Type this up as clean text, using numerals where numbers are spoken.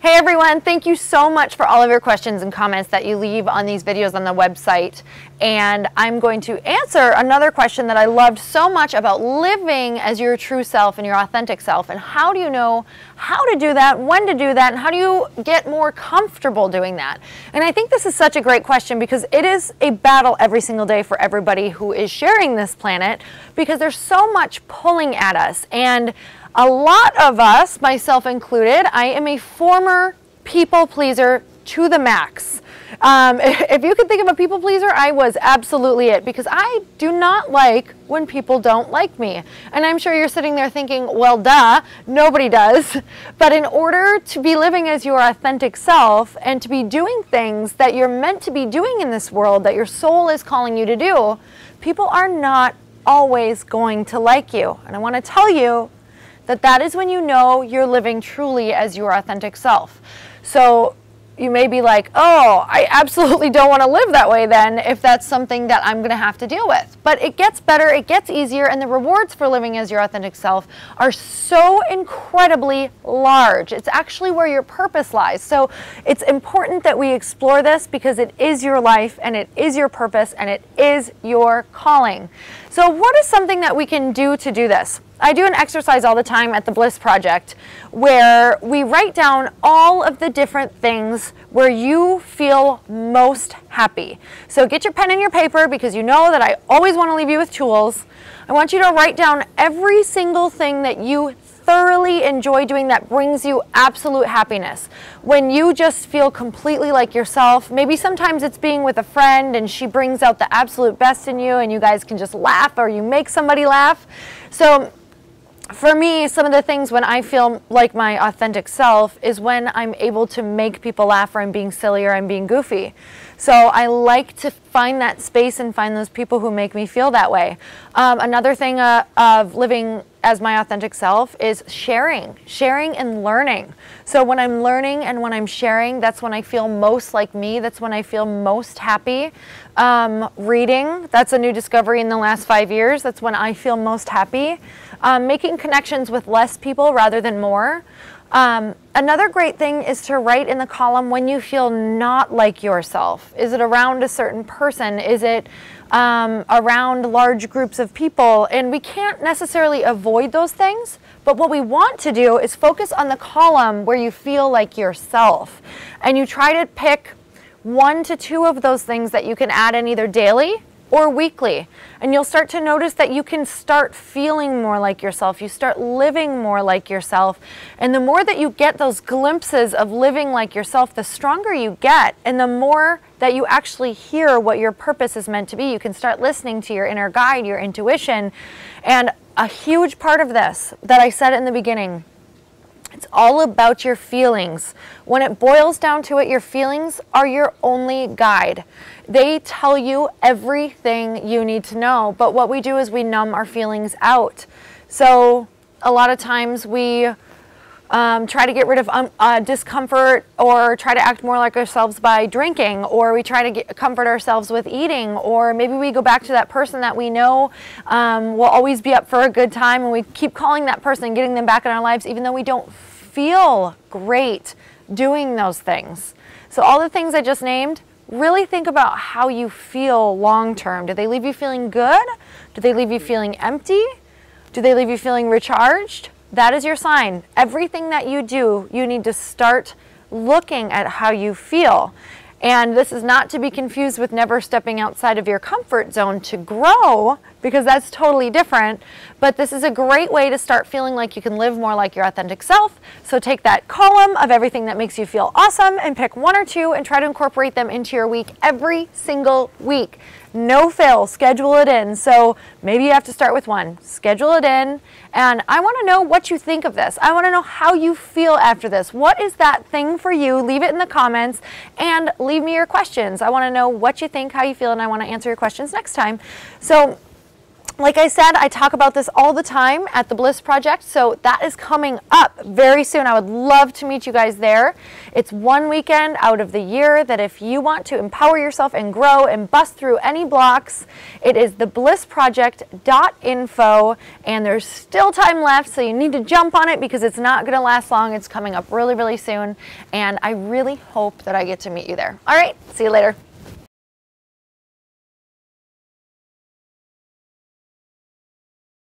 Hey everyone, thank you so much for all of your questions and comments that you leave on these videos on the website. And I'm going to answer another question that I loved so much about living as your true self and your authentic self. And how do you know how to do that, when to do that, and how do you get more comfortable doing that? And I think this is such a great question because it is a battle every single day for everybody who is sharing this planet, because there's so much pulling at us. And a lot of us, myself included, I am a former people pleaser to the max. If you could think of a people pleaser, I was absolutely it, because I do not like when people don't like me. And I'm sure you're sitting there thinking, well, duh, nobody does. But in order to be living as your authentic self and to be doing things that you're meant to be doing in this world, that your soul is calling you to do, people are not always going to like you. And I want to tell you that is when you know you're living truly as your authentic self. So you may be like, oh, I absolutely don't want to live that way then, if that's something that I'm going to have to deal with. But it gets better, it gets easier, and the rewards for living as your authentic self are so incredibly large. It's actually where your purpose lies. So it's important that we explore this, because it is your life, and it is your purpose, and it is your calling. So what is something that we can do to do this? I do an exercise all the time at the Bliss Project where we write down all of the different things where you feel most happy. So get your pen and your paper, because you know that I always want to leave you with tools. I want you to write down every single thing that you thoroughly enjoy doing that brings you absolute happiness. When you just feel completely like yourself. Maybe sometimes it's being with a friend and she brings out the absolute best in you and you guys can just laugh, or you make somebody laugh. So for me, some of the things when I feel like my authentic self is when I'm able to make people laugh, or I'm being silly, or I'm being goofy. So I like to find that space and find those people who make me feel that way. Another thing of living as my authentic self is sharing and learning. So when I'm learning and when I'm sharing, that's when I feel most like me. That's when I feel most happy. Reading, that's a new discovery in the last 5 years. That's when I feel most happy. Making connections with less people rather than more. Another great thing is to write in the column when you feel not like yourself. Is it around a certain person? Is it around large groups of people? And we can't necessarily avoid those things, but what we want to do is focus on the column where you feel like yourself. And you try to pick 1 to 2 of those things that you can add in either daily or weekly, and you'll start to notice that you can start feeling more like yourself. You start living more like yourself, and the more that you get those glimpses of living like yourself, the stronger you get, and the more that you actually hear what your purpose is meant to be. You can start listening to your inner guide, your intuition. And a huge part of this that I said in the beginning, it's all about your feelings. When it boils down to it, your feelings are your only guide. They tell you everything you need to know, but what we do is we numb our feelings out. So a lot of times we try to get rid of discomfort, or try to act more like ourselves by drinking, or we try to comfort ourselves with eating, or maybe we go back to that person that we know will always be up for a good time, and we keep calling that person and getting them back in our lives even though we don't feel great doing those things. So all the things I just named, really think about how you feel long term. Do they leave you feeling good? Do they leave you feeling empty? Do they leave you feeling recharged? That is your sign. Everything that you do, you need to start looking at how you feel. And this is not to be confused with never stepping outside of your comfort zone to grow, because that's totally different. But this is a great way to start feeling like you can live more like your authentic self. So take that column of everything that makes you feel awesome and pick 1 or 2 and try to incorporate them into your week every single week. No fail, schedule it in. So maybe you have to start with 1, schedule it in. And I want to know what you think of this. I want to know how you feel after this. What is that thing for you? Leave it in the comments and leave me your questions. I want to know what you think, how you feel, and I want to answer your questions next time. So Like I said, I talk about this all the time at the Bliss Project, so that is coming up very soon. I would love to meet you guys there. It's one weekend out of the year that if you want to empower yourself and grow and bust through any blocks, it is theblissproject.info, and there's still time left, so you need to jump on it because it's not going to last long. It's coming up really, really soon, and I really hope that I get to meet you there. All right, see you later.